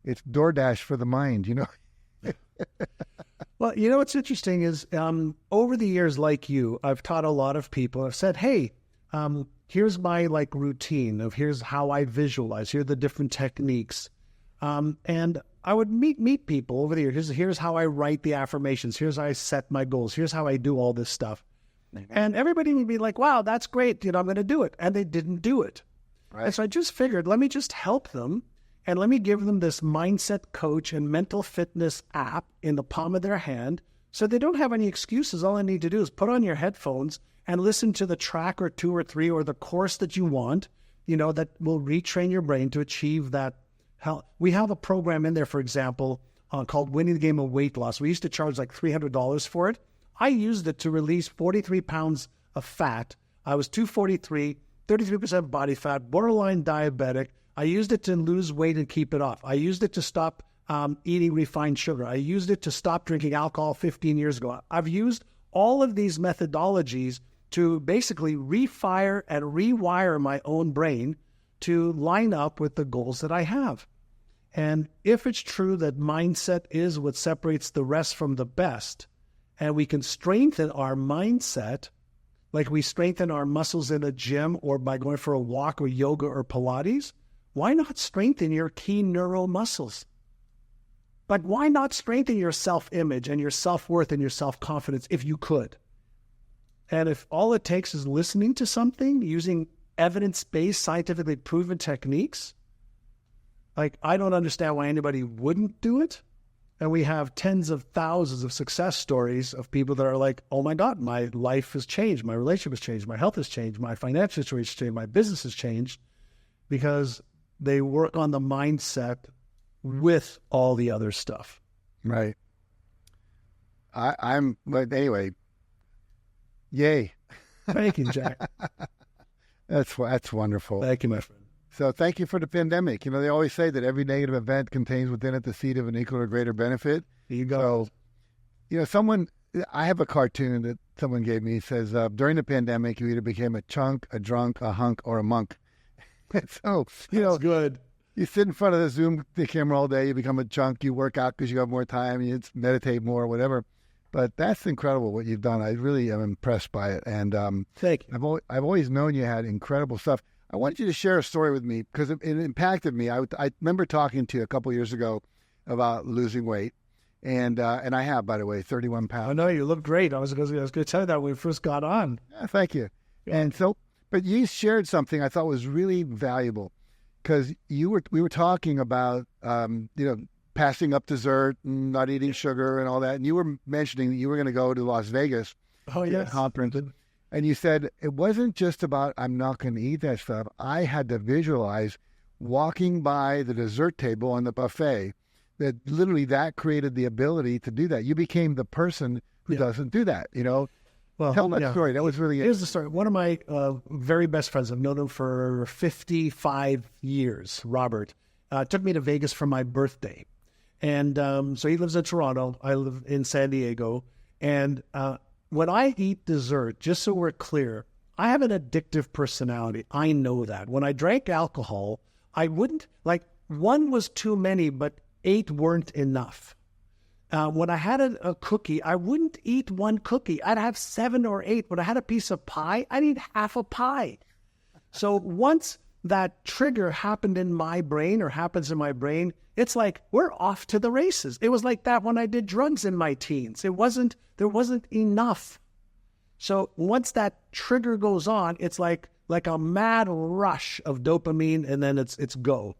S1: it's DoorDash for the mind. You know.
S2: Well, what's interesting is over the years, like you, I've taught a lot of people. I've said, hey. Here's my routine of here's how I visualize. Here are the different techniques. And I would meet people over the years. Here's how I write the affirmations. Here's how I set my goals. Here's how I do all this stuff. And everybody would be like, wow, that's great. I'm going to do it. And they didn't do it. Right. And so I just figured, let me just help them. And let me give them this mindset coach and mental fitness app in the palm of their hand. So they don't have any excuses. All I need to do is put on your headphones and listen to the track or 2 or 3 or the course that you want, that will retrain your brain to achieve that. We have a program in there, for example, called Winning the Game of Weight Loss. We used to charge like $300 for it. I used it to release 43 pounds of fat. I was 243, 33% body fat, borderline diabetic. I used it to lose weight and keep it off. I used it to stop eating refined sugar. I used it to stop drinking alcohol 15 years ago. I've used all of these methodologies to basically refire and rewire my own brain to line up with the goals that I have. And if it's true that mindset is what separates the rest from the best, and we can strengthen our mindset like we strengthen our muscles in a gym or by going for a walk or yoga or Pilates, why not strengthen your key neural muscles? Like, why not strengthen your self-image and your self-worth and your self-confidence if you could? And if all it takes is listening to something, using evidence-based, scientifically proven techniques, like, I don't understand why anybody wouldn't do it. And we have tens of thousands of success stories of people that are like, oh my God, my life has changed, my relationship has changed, my health has changed, my financial situation has changed, my business has changed, because they work on the mindset with all the other stuff.
S1: Right. But anyway, yay.
S2: Thank you, Jack.
S1: That's wonderful.
S2: Thank you, my friend.
S1: So thank you for the pandemic. You know, they always say that every negative event contains within it the seed of an equal or greater benefit.
S2: There you go.
S1: So, you know, I have a cartoon that someone gave me. It says, during the pandemic, you either became a chunk, a drunk, a hunk, or a monk. So, you know,
S2: good.
S1: You sit in front of the camera all day, you become a chunk, you work out because you have more time, you meditate more, whatever. But that's incredible what you've done. I really am impressed by it. And
S2: thank you.
S1: I've always known you had incredible stuff. I want you to share a story with me because it impacted me. I remember talking to you a couple years ago about losing weight. And I have, by the way, 31 pounds.
S2: I know, you look great. I was going to tell you that when we first got on.
S1: Yeah, thank you.
S2: Yeah.
S1: And so, but you shared something I thought was really valuable because we were talking about, passing up dessert and not eating sugar and all that. And you were mentioning that you were going to go to Las Vegas.
S2: Oh, yes.
S1: Conference. And you said it wasn't just about I'm not going to eat that stuff. I had to visualize walking by the dessert table on the buffet. That literally that created the ability to do that. You became the person who doesn't do that. You know. Well, tell that story. That was really.
S2: Here's the story. One of my very best friends, I've known him for 55 years. Robert took me to Vegas for my birthday, and so he lives in Toronto. I live in San Diego, and when I eat dessert, just so we're clear, I have an addictive personality. I know that. When I drank alcohol, I wouldn't, like, one was too many, but 8 weren't enough. When I had a cookie, I wouldn't eat one cookie. I'd have 7 or 8. When I had a piece of pie, I'd eat half a pie. So once that trigger happened in my brain or happens in my brain, it's like we're off to the races. It was like that when I did drugs in my teens. There wasn't enough. So once that trigger goes on, it's like a mad rush of dopamine, and then it's go.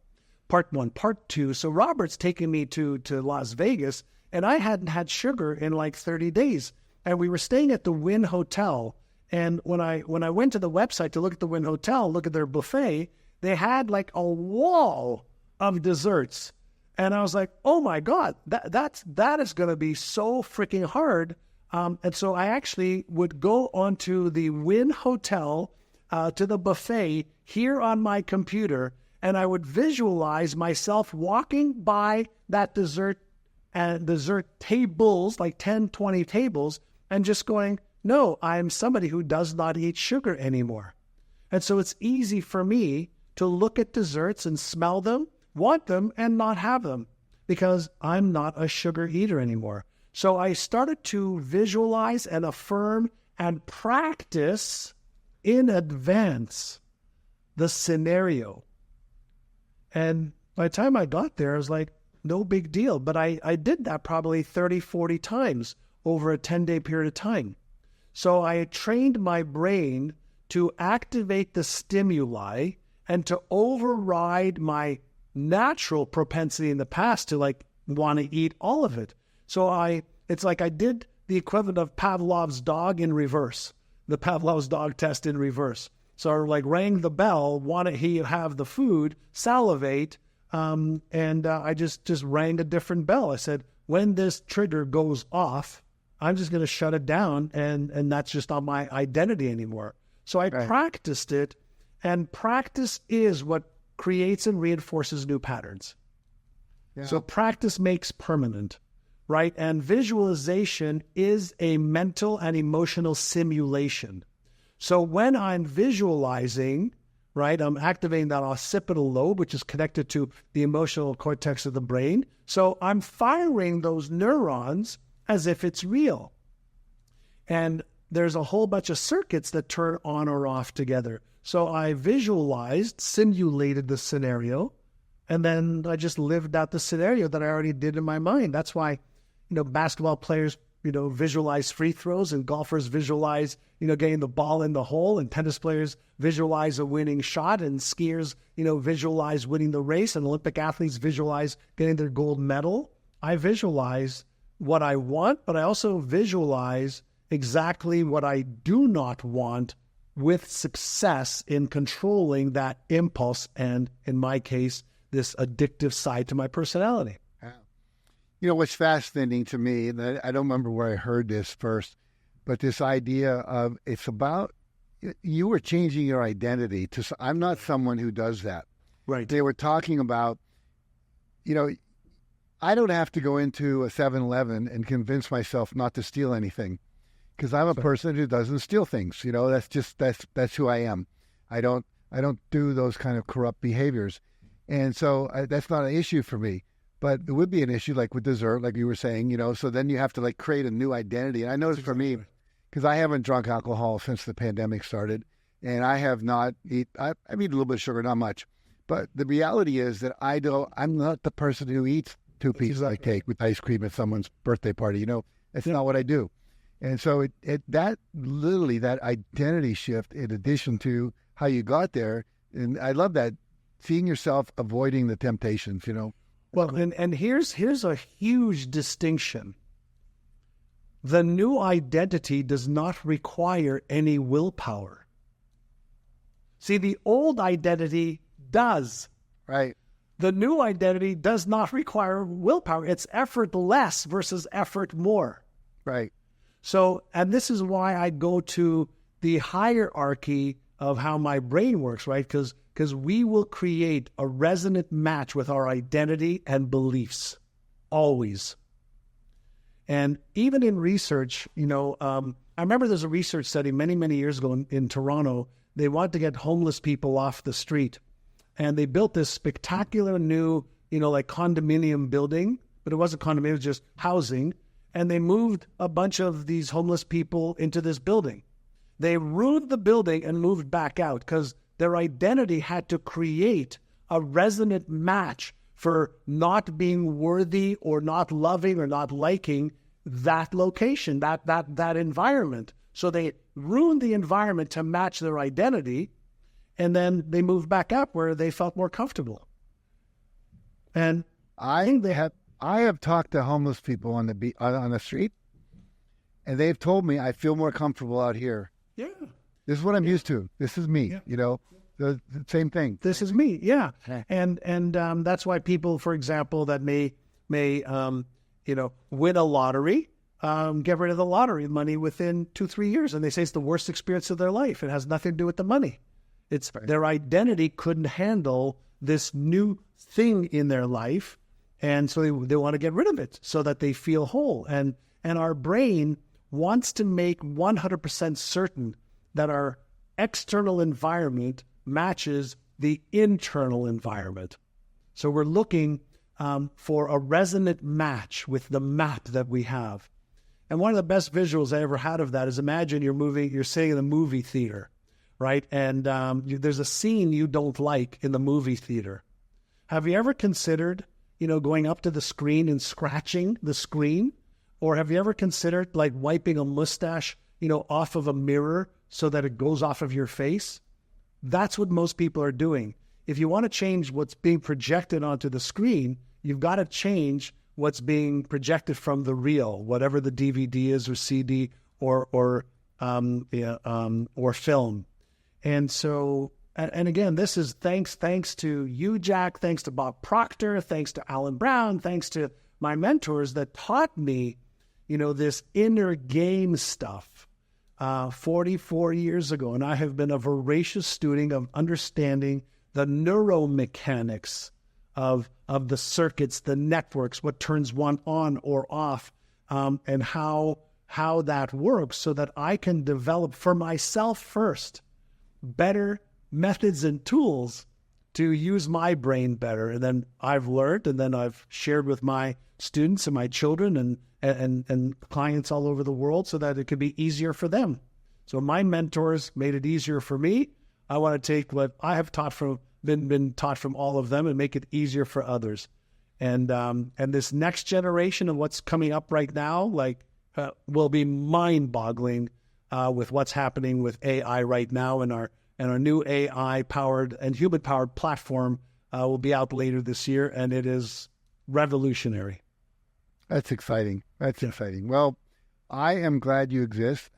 S2: Part 1. Part 2. So Robert's taking me to Las Vegas, and I hadn't had sugar in like 30 days. And we were staying at the Wynn Hotel. And when I went to the website to look at the Wynn Hotel, look at their buffet, they had like a wall of desserts. And I was like, oh my God, that is going to be so freaking hard. And so I actually would go onto the Wynn Hotel to the buffet here on my computer, and I would visualize myself walking by that dessert tables, like 10, 20 tables, and just going, no, I'm somebody who does not eat sugar anymore. And so it's easy for me to look at desserts and smell them, want them, and not have them because I'm not a sugar eater anymore. So I started to visualize and affirm and practice in advance the scenario. And by the time I got there, I was like, no big deal. But I did that probably 30, 40 times over a 10-day period of time. So I trained my brain to activate the stimuli and to override my natural propensity in the past to like want to eat all of it. So it's like I did the equivalent of Pavlov's dog in reverse, the Pavlov's dog test in reverse. So I like rang the bell, wanted he have the food, salivate, and I just rang a different bell. I said, when this trigger goes off, I'm just going to shut it down, and that's just not my identity anymore. So I practiced it, and practice is what creates and reinforces new patterns. Yeah. So practice makes permanent, right? And visualization is a mental and emotional simulation. So when I'm visualizing, right, I'm activating that occipital lobe, which is connected to the emotional cortex of the brain. So I'm firing those neurons as if it's real. And there's a whole bunch of circuits that turn on or off together. So I visualized, simulated the scenario, and then I just lived out the scenario that I already did in my mind. That's why, basketball players, visualize free throws, and golfers visualize, getting the ball in the hole, and tennis players visualize a winning shot, and skiers, visualize winning the race, and Olympic athletes visualize getting their gold medal. I visualize what I want, but I also visualize exactly what I do not want with success in controlling that impulse and, in my case, this addictive side to my personality.
S1: What's fascinating to me, and I don't remember where I heard this first, but this idea of it's about you were changing your identity to. I'm not someone who does that.
S2: Right.
S1: They were talking about, I don't have to go into a 7-Eleven and convince myself not to steal anything, because I'm a person who doesn't steal things. That's who I am. I don't do those kind of corrupt behaviors, and so that's not an issue for me. But it would be an issue, like with dessert, like you were saying, so then you have to create a new identity. And I noticed for me, because I haven't drunk alcohol since the pandemic started, and I have not eat a little bit of sugar, not much. But the reality is that I'm not the person who eats two pieces I take with ice cream at someone's birthday party. That's not what I do. And so that identity shift, in addition to how you got there, and I love that, seeing yourself avoiding the temptations,
S2: Well, and here's a huge distinction. The new identity does not require any willpower. See, the old identity does.
S1: Right.
S2: The new identity does not require willpower. It's effort less versus effort more.
S1: Right.
S2: So, and this is why I go to the hierarchy of how my brain works, right? Because we will create a resonant match with our identity and beliefs, always. And even in research, I remember there's a research study many, many years ago in Toronto. They wanted to get homeless people off the street. And they built this spectacular new, condominium building, but it wasn't condominium, it was just housing. And they moved a bunch of these homeless people into this building. They ruined the building and moved back out because their identity had to create a resonant match for not being worthy or not loving or not liking that location, that environment. So they ruined the environment to match their identity, and then they moved back up where they felt more comfortable. And
S1: I have talked to homeless people on the street, and they've told me I feel more comfortable out here.
S2: Yeah.
S1: This is what I'm used to. This is me, the same thing.
S2: This is me, yeah. And that's why people, for example, that may win a lottery, get rid of the lottery money within 2-3 years. And they say it's the worst experience of their life. It has nothing to do with the money. It's their identity couldn't handle this new thing in their life. And so they want to get rid of it so that they feel whole. And our brain wants to make 100% certain that our external environment matches the internal environment. So we're looking for a resonant match with the map that we have. And one of the best visuals I ever had of that is, imagine you're sitting in a movie theater, right? And there's a scene you don't like in the movie theater. Have you ever considered, going up to the screen and scratching the screen? Or have you ever considered wiping a mustache, off of a mirror so that it goes off of your face? That's what most people are doing. If you want to change what's being projected onto the screen, you've got to change what's being projected from the real, whatever the DVD is or CD or film. And so, and again, this is thanks to you, Jack, thanks to Bob Proctor, thanks to Alan Brown, thanks to my mentors that taught me this inner game stuff 44 years ago. And I have been a voracious student of understanding the neuromechanics of the circuits, the networks, what turns one on or off, and how that works, so that I can develop for myself first better methods and tools to use my brain better. And then I've learned, and then I've shared with my students and my children and clients all over the world, so that it could be easier for them. So my mentors made it easier for me. I want to take what I have been taught from all of them and make it easier for others. And this next generation of what's coming up right now, will be mind-boggling with what's happening with AI right now, and our new AI-powered and human-powered platform will be out later this year, and it is revolutionary.
S1: That's exciting. That's exciting. Well, I am glad you exist.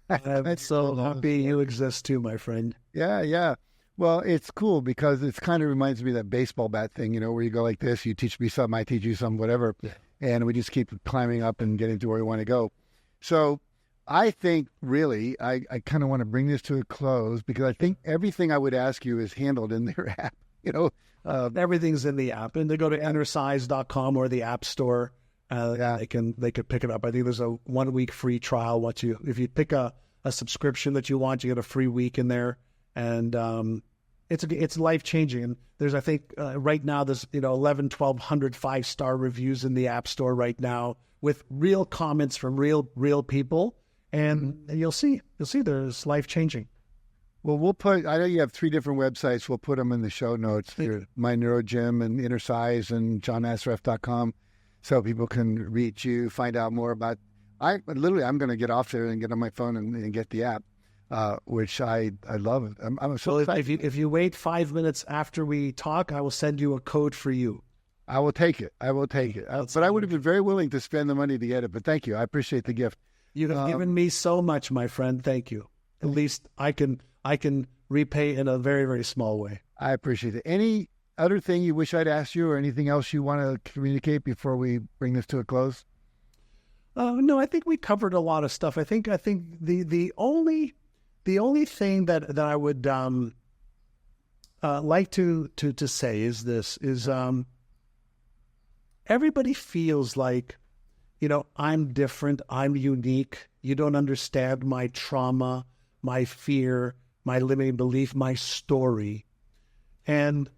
S2: I'm so happy you exist too, my friend.
S1: Yeah. Well, it's cool because it kind of reminds me of that baseball bat thing, where you go like this, you teach me something, I teach you something, whatever. Yeah. And we just keep climbing up and getting to where we want to go. So I think really, I kind of want to bring this to a close, because I think everything I would ask you is handled in their app.
S2: Everything's in the app, and they go to Innercise.com or the App Store. They could pick it up. I think there's a 1 week free trial. If you pick a subscription that you want, you get a free week in there, and it's life changing. And there's, I think right now there's 1,100 5-star reviews in the App Store right now, with real comments from real people, and you'll see there's life changing.
S1: Well, I know you have 3 different websites. We'll put them in the show notes. My Neurogym and Innercise and johnassaraf.com. So people can reach you, find out more about. I'm going to get off there and get on my phone and get the app, which I love it. I'm so excited.
S2: If you wait 5 minutes after we talk, I will send you a code for you.
S1: I will take it. But I would have been very willing to spend the money to get it. But thank you. I appreciate the gift.
S2: You have given me so much, my friend. Thank you. At least I can repay in a very, very small way.
S1: I appreciate it. Any other thing you wish I'd asked you, or anything else you want to communicate before we bring this to a close?
S2: No, I think we covered a lot of stuff. I think the only thing that I would like to say is this: everybody feels like, I'm different, I'm unique. You don't understand my trauma, my fear, my limiting belief, my story. And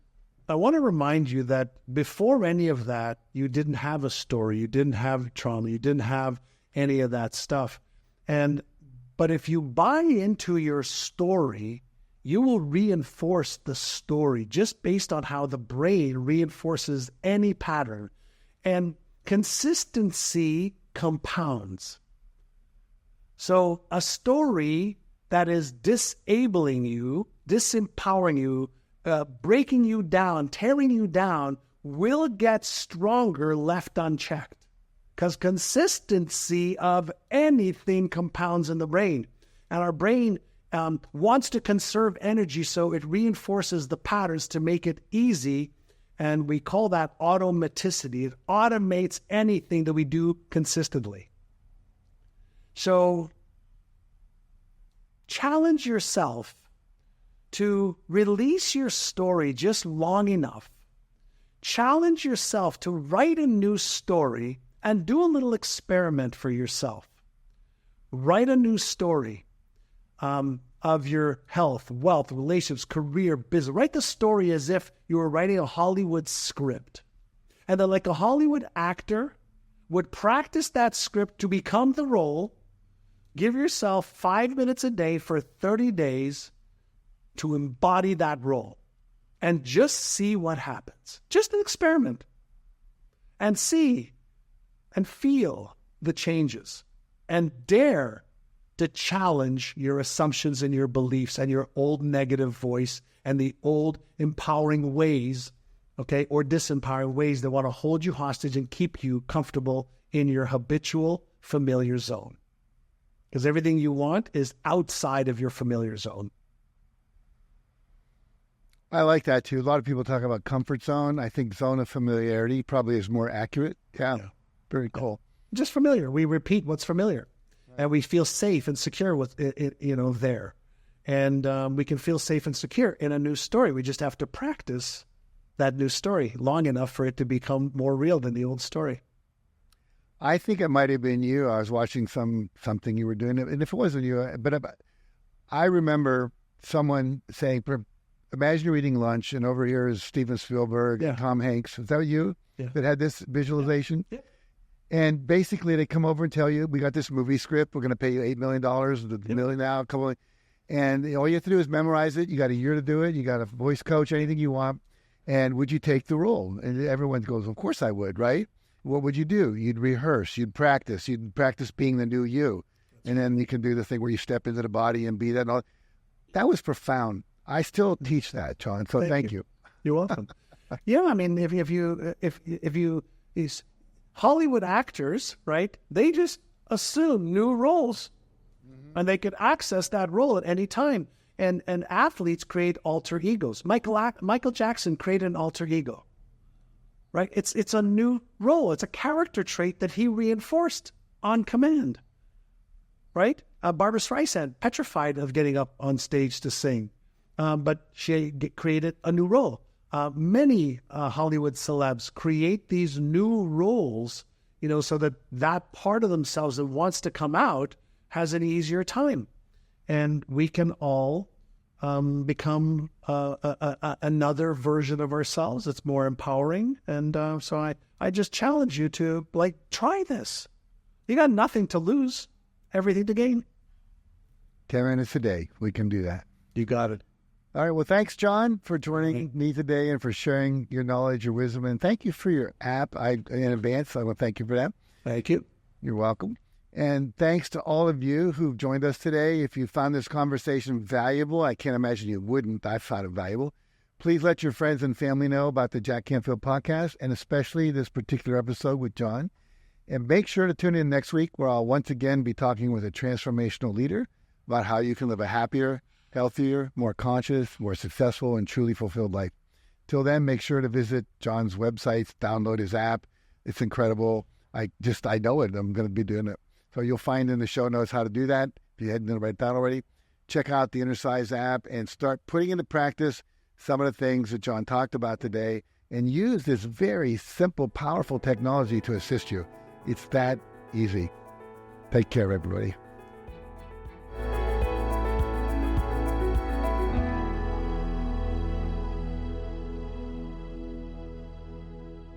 S2: I want to remind you that before any of that, you didn't have a story, you didn't have trauma, you didn't have any of that stuff. But if you buy into your story, you will reinforce the story just based on how the brain reinforces any pattern. And consistency compounds. So a story that is disabling you, disempowering you, breaking you down, tearing you down, will get stronger left unchecked. Because consistency of anything compounds in the brain. And our brain wants to conserve energy, so it reinforces the patterns to make it easy. And we call that automaticity. It automates anything that we do consistently. So challenge yourself to release your story just long enough. Challenge yourself to write a new story and do a little experiment for yourself. Write a new story of your health, wealth, relationships, career, business. Write the story as if you were writing a Hollywood script. And then, like a Hollywood actor would practice that script to become the role. Give yourself 5 minutes a day for 30 days to embody that role. And just see what happens. Just an experiment. And see and feel the changes. And dare to challenge your assumptions and your beliefs and your old negative voice and the old empowering ways, okay, or disempowering ways that want to hold you hostage and keep you comfortable in your habitual familiar zone. Because everything you want is outside of your familiar zone.
S1: I like that too. A lot of people talk about comfort zone. I think zone of familiarity probably is more accurate. Yeah. Very cool.
S2: just familiar. We repeat what's familiar, and we feel safe and secure with it, there. And we can feel safe and secure in a new story. We just have to practice that new story long enough for it to become more real than the old story.
S1: I think it might have been you. I was watching something you were doing, and if it wasn't you, but I remember someone saying, imagine you're eating lunch, and over here is Steven Spielberg and Tom Hanks. Is that you that had this visualization? Yeah. And basically, they come over and tell you, we got this movie script. We're going to pay you $8 million, $1 million now, and all you have to do is memorize it. You got a year to do it. You got a voice coach, anything you want. And would you take the role? And everyone goes, of course I would, right? What would you do? You'd rehearse. You'd practice being the new you. And then you can do the thing where you step into the body and be that. And all. That was profound. I still teach that, John. So thank you.
S2: You're welcome. Yeah, I mean, if you these Hollywood actors, right? They just assume new roles, and they could access that role at any time. And athletes create alter egos. Michael Jackson created an alter ego, right? It's a new role. It's a character trait that he reinforced on command, right? Barbra Streisand, petrified of getting up on stage to sing, but she created a new role. Many Hollywood celebs create these new roles, so that part of themselves that wants to come out has an easier time. And we can all become another version of ourselves. It's more empowering. And so I just challenge you to, try this. You got nothing to lose, everything to gain.
S1: 10 minutes a day. We can do that.
S2: You got it.
S1: All right. Well, thanks, John, for joining me today and for sharing your knowledge, your wisdom. And thank you for your app. In advance, I want to thank you for that.
S2: Thank you.
S1: You're welcome. And thanks to all of you who've joined us today. If you found this conversation valuable, I can't imagine you wouldn't. I found it valuable. Please let your friends and family know about the Jack Canfield Podcast, and especially this particular episode with John. And make sure to tune in next week, where I'll once again be talking with a transformational leader about how you can live a happier, healthier, more conscious, more successful, and truly fulfilled life. Till then, make sure to visit John's website, download his app. It's incredible. I know it. I'm going to be doing it. So you'll find in the show notes how to do that. If you hadn't write down already, check out the Innercise app and start putting into practice some of the things that John talked about today, and use this very simple, powerful technology to assist you. It's that easy. Take care, everybody.